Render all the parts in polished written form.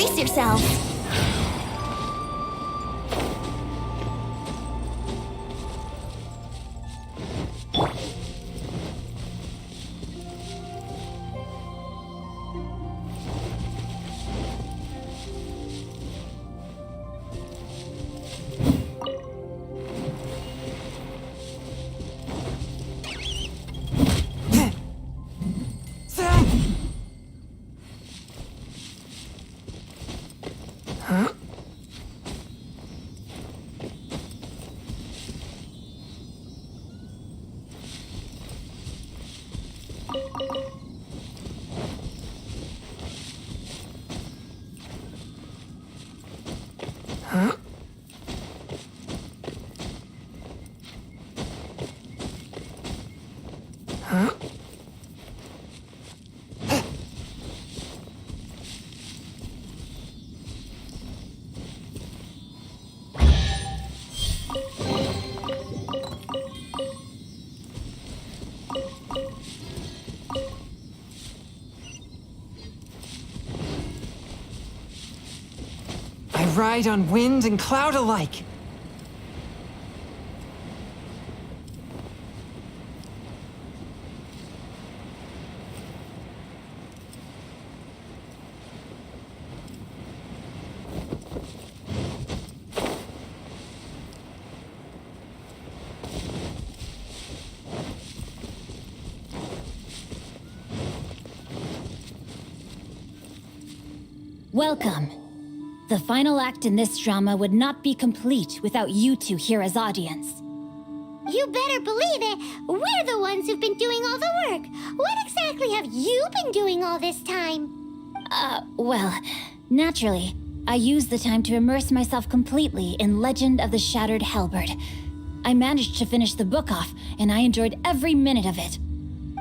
brace yourselves. I ride on wind and cloud alike. Welcome. The final act in this drama would not be complete without you two here as audience. You better believe it. We're the ones who've been doing all the work. What exactly have you been doing all this time? Well, naturally, I used the time to immerse myself completely in Legend of the Shattered Halberd. I managed to finish the book off, and I enjoyed every minute of it.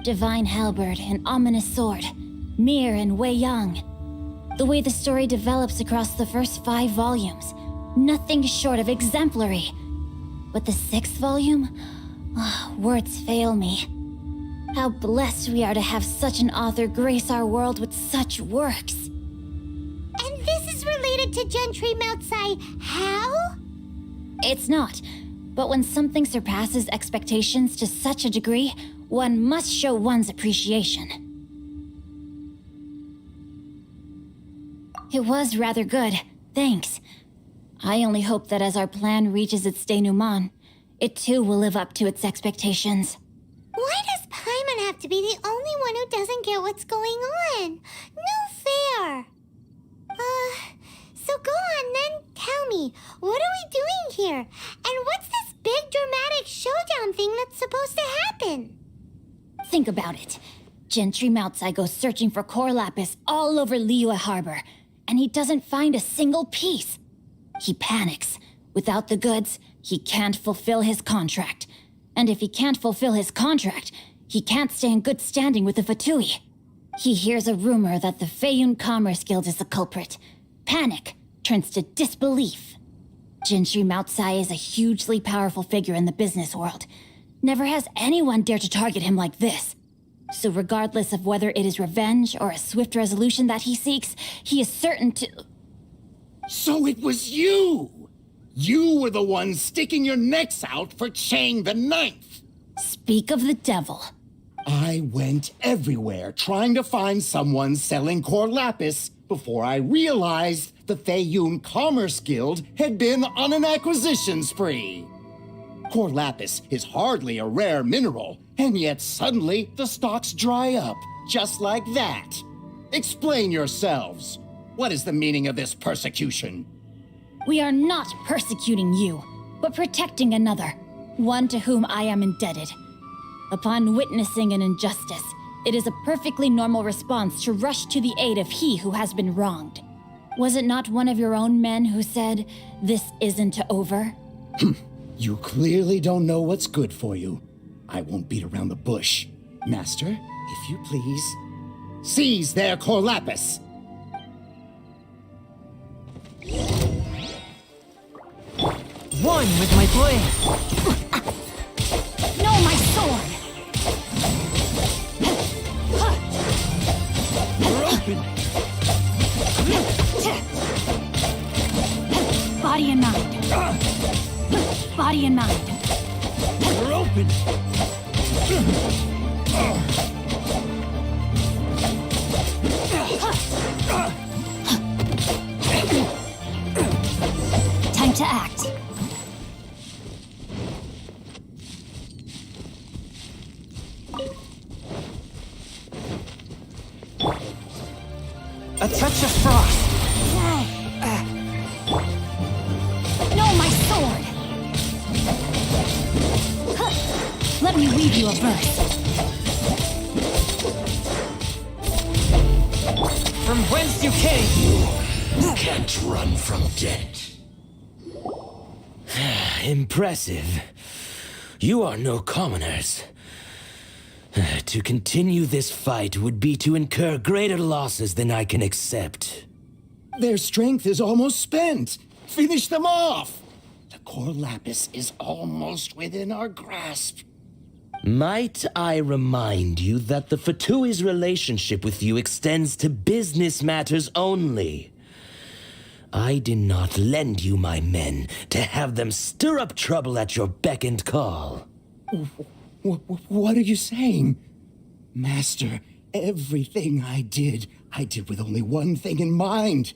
Divine Halberd, an ominous sword, Mir and Wei Yang. The way the story develops across the first 5 volumes, nothing short of exemplary. But the 6th volume? Words fail me. How blessed we are to have such an author grace our world with such works. And this is related to Gentry Moutsai. How? It's not. But when something surpasses expectations to such a degree, one must show one's appreciation. It was rather good, thanks. I only hope that as our plan reaches its denouement, it too will live up to its expectations. Why does Paimon have to be the only one who doesn't get what's going on? No fair. So go on then, tell me, what are we doing here? And what's this big dramatic showdown thing that's supposed to happen? Think about it. Gentry Moutsai goes searching for core lapis all over Liyue Harbor, and he doesn't find a single piece. He panics. Without the goods, he can't fulfill his contract. And if he can't fulfill his contract, he can't stay in good standing with the Fatui. He hears a rumor that the Feiyun Commerce Guild is the culprit. Panic turns to disbelief. Gentry Moutsai is a hugely powerful figure in the business world. Never has anyone dared to target him like this. So regardless of whether it is revenge or a swift resolution that he seeks, he is certain to... So it was you! You were the one sticking your necks out for Chang the Ninth! Speak of the devil. I went everywhere trying to find someone selling core lapis before I realized the Feiyun Commerce Guild had been on an acquisition spree. Core lapis is hardly a rare mineral, and yet suddenly the stocks dry up, just like that. Explain yourselves. What is the meaning of this persecution? We are not persecuting you, but protecting another, one to whom I am indebted. Upon witnessing an injustice, it is a perfectly normal response to rush to the aid of he who has been wronged. Was it not one of your own men who said, "This isn't over"? You clearly don't know what's good for you. I won't beat around the bush. Master, if you please, seize their core lapis! One with my blade. No, my sword! You're open! Body and mind. Body and mind. We're open. Time to act. A touch of frost. No, my sword! Let me read you a verse. From whence you came. Can't run from death. Impressive. You are no commoners. To continue this fight would be to incur greater losses than I can accept. Their strength is almost spent. Finish them off. The core lapis is almost within our grasp. Might I remind you that the Fatui's relationship with you extends to business matters only? I did not lend you my men to have them stir up trouble at your beck and call. What are you saying? Master, everything I did with only one thing in mind.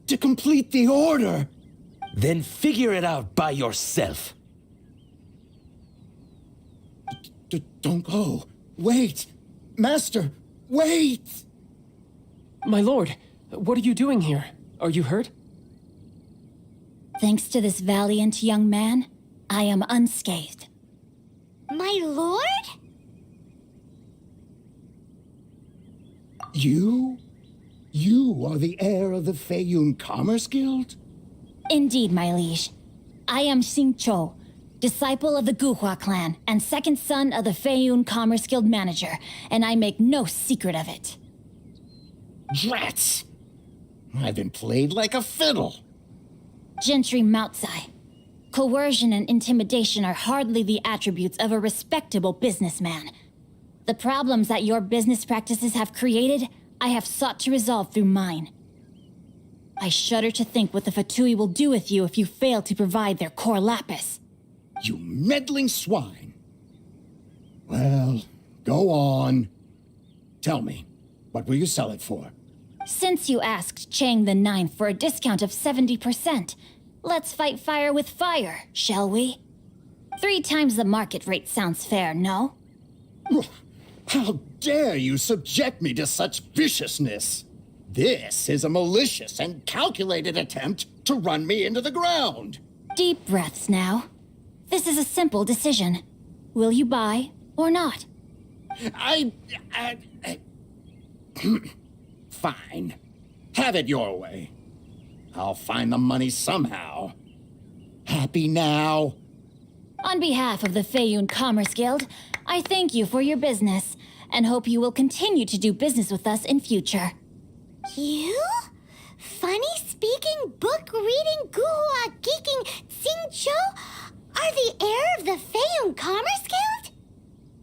To complete the order. Then figure it out by yourself. Don't go. Wait. Master, wait. My lord, what are you doing here? Are you hurt? Thanks to this valiant young man, I am unscathed. My lord? You? You are the heir of the Feiyun Commerce Guild? Indeed, my liege. I am Xing Chou, disciple of the Guhua clan and second son of the Feiyun Commerce Guild manager, and I make no secret of it. Drats! I've been played like a fiddle. Gentry Moutsai. Coercion and intimidation are hardly the attributes of a respectable businessman. The problems that your business practices have created, I have sought to resolve through mine. I shudder to think what the Fatui will do with you if you fail to provide their core lapis. You meddling swine. Well, go on. Tell me, what will you sell it for? Since you asked Chang the Ninth for a discount of 70%, let's fight fire with fire, shall we? 3 times the market rate sounds fair, no? How dare you subject me to such viciousness? This is a malicious and calculated attempt to run me into the ground. Deep breaths now. This is a simple decision. Will you buy or not? Fine. Have it your way. I'll find the money somehow. Happy now? On behalf of the Feiyun Commerce Guild, I thank you for your business and hope you will continue to do business with us in future. You? Funny-speaking, book-reading, guhua geeking Xing Chou are the heir of the Feiyun Commerce Guild?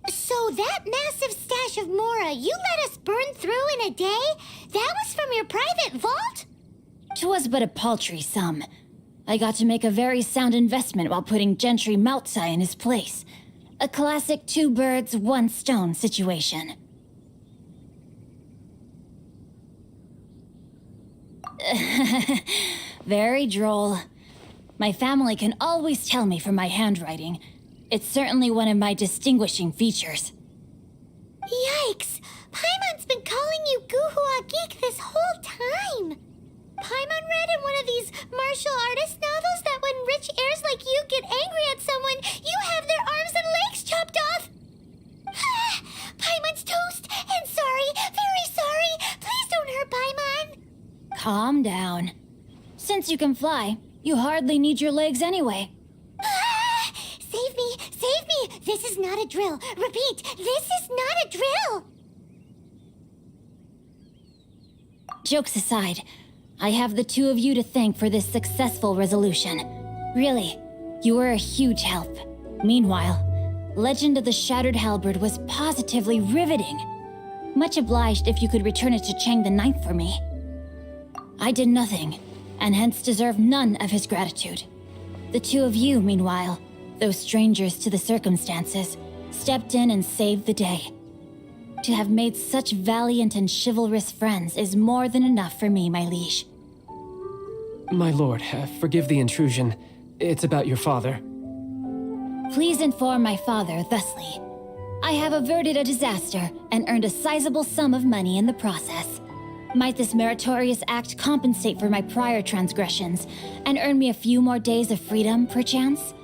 So that massive stash of Mora you let us burn through in a day, that was from your private vault? 'Twas but a paltry sum. I got to make a very sound investment while putting Gentry Moutsai in his place. A classic 2 birds, 1 stone situation. Very droll. My family can always tell me from my handwriting. It's certainly one of my distinguishing features. Yikes! Paimon's been calling you Guhua Geek this whole time! Paimon read in one of these martial artist novels that when rich heirs like you get angry at someone, you have their arms and legs chopped off! Paimon's toast! And sorry, very sorry! Please don't hurt Paimon! Calm down. Since you can fly, you hardly need your legs anyway. Save me! Save me! This is not a drill! Repeat, this is not a drill! Jokes aside, I have the 2 of you to thank for this successful resolution. Really, you were a huge help. Meanwhile, Legend of the Shattered Halberd was positively riveting. Much obliged if you could return it to Chang the Ninth for me. I did nothing, and hence deserve none of his gratitude. The two of you, meanwhile, though strangers to the circumstances, stepped in and saved the day. To have made such valiant and chivalrous friends is more than enough for me, my liege. My lord, forgive the intrusion. It's about your father. Please inform my father thusly. I have averted a disaster and earned a sizable sum of money in the process. Might this meritorious act compensate for my prior transgressions and earn me a few more days of freedom, perchance?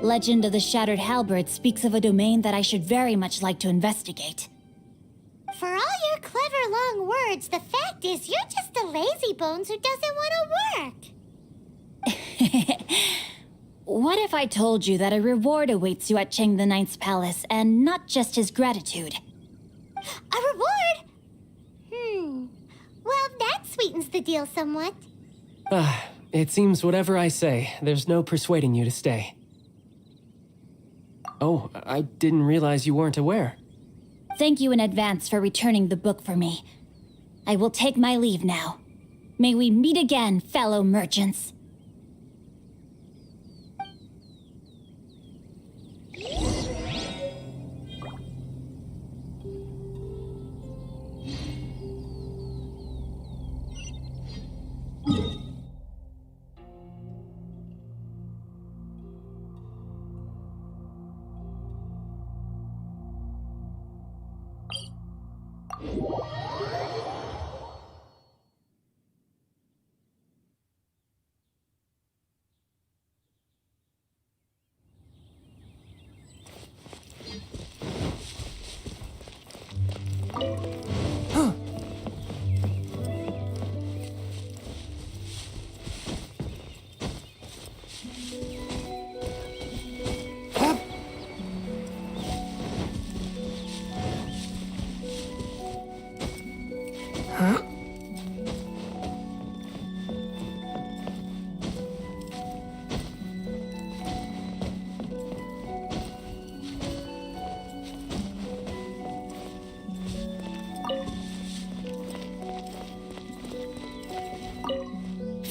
Legend of the Shattered Halberd speaks of a domain that I should very much like to investigate. For all your clever long words, the fact is you're just a lazy bones who doesn't want to work. What if I told you that a reward awaits you at Cheng the Ninth's palace, and not just his gratitude? A reward? Well, that sweetens the deal somewhat. It seems whatever I say, there's no persuading you to stay. Oh, I didn't realize you weren't aware. Thank you in advance for returning the book for me. I will take my leave now. May we meet again, fellow merchants.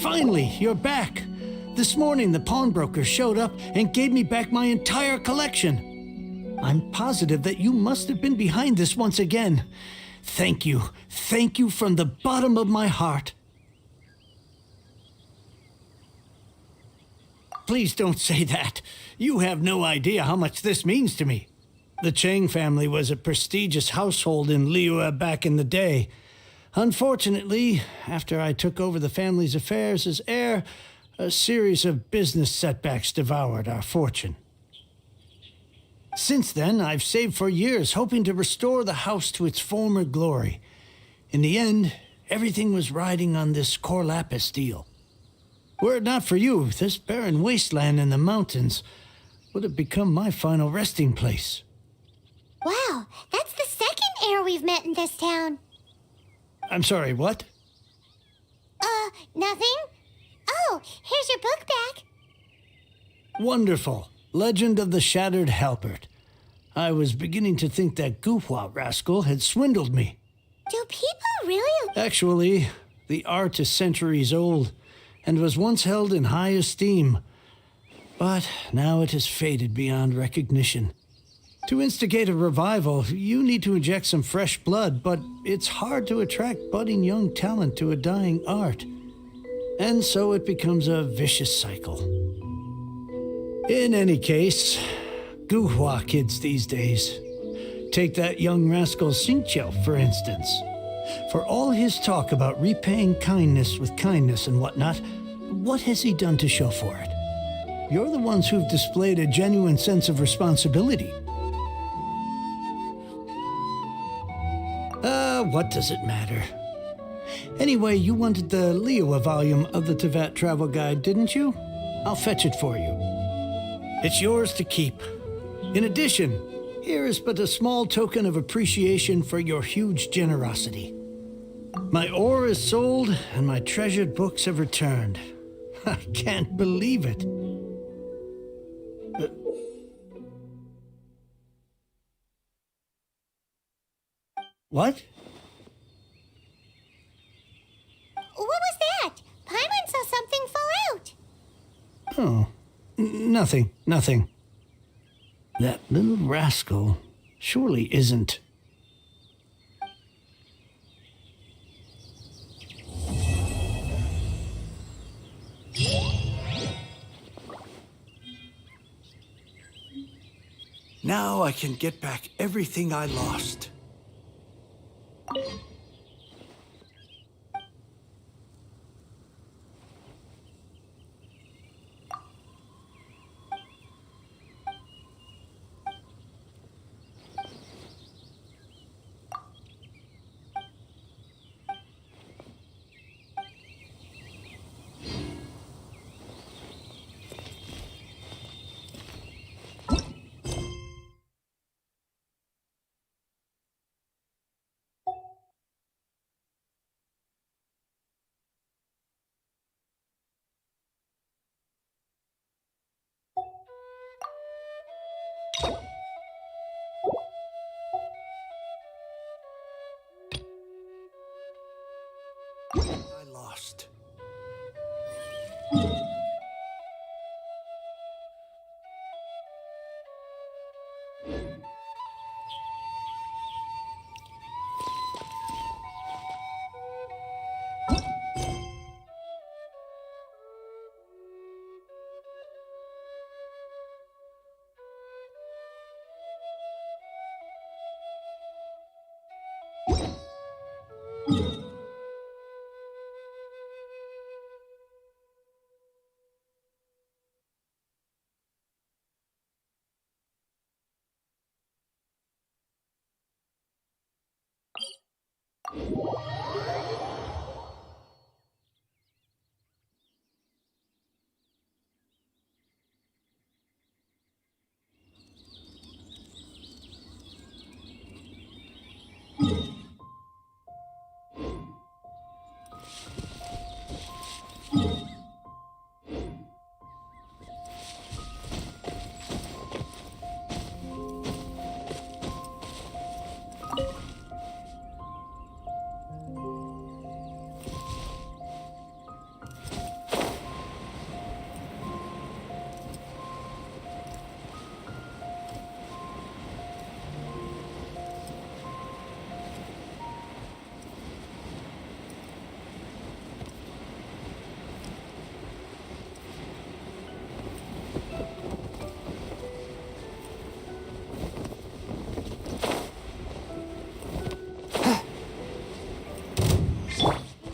Finally, you're back. This morning, the pawnbroker showed up and gave me back my entire collection. I'm positive that you must have been behind this once again. Thank you. Thank you from the bottom of my heart. Please don't say that. You have no idea how much this means to me. The Chang family was a prestigious household in Liyue back in the day. Unfortunately, after I took over the family's affairs as heir, a series of business setbacks devoured our fortune. Since then, I've saved for years, hoping to restore the house to its former glory. In the end, everything was riding on this core lapis deal. Were it not for you, this barren wasteland in the mountains would have become my final resting place. Wow, that's the second heir we've met in this town. I'm sorry, what? Nothing? Oh, here's your book back. Wonderful. Legend of the Shattered Halberd. I was beginning to think that Guhua rascal had swindled me. Do people really? Actually, the art is centuries old and was once held in high esteem. But now it has faded beyond recognition. To instigate a revival, you need to inject some fresh blood, but it's hard to attract budding young talent to a dying art. And so it becomes a vicious cycle. In any case, Guhua kids these days. Take that young rascal Xingqiu, for instance. For all his talk about repaying kindness with kindness and whatnot, what has he done to show for it? You're the ones who've displayed a genuine sense of responsibility. What does it matter? Anyway, you wanted the Liyue volume of the Tevat Travel Guide, didn't you? I'll fetch it for you. It's yours to keep. In addition, here is but a small token of appreciation for your huge generosity. My ore is sold, and my treasured books have returned. I can't believe it. What? What was that? Paimon saw something fall out. Oh, Nothing, nothing. That little rascal surely isn't. Now I can get back everything I lost. I lost.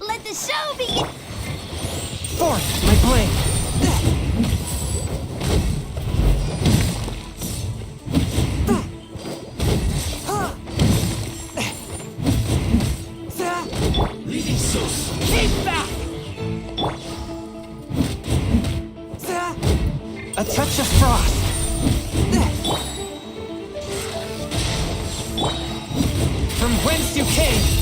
Let the show begin! Forth, my blade! Keep back! A touch of frost. From whence you came!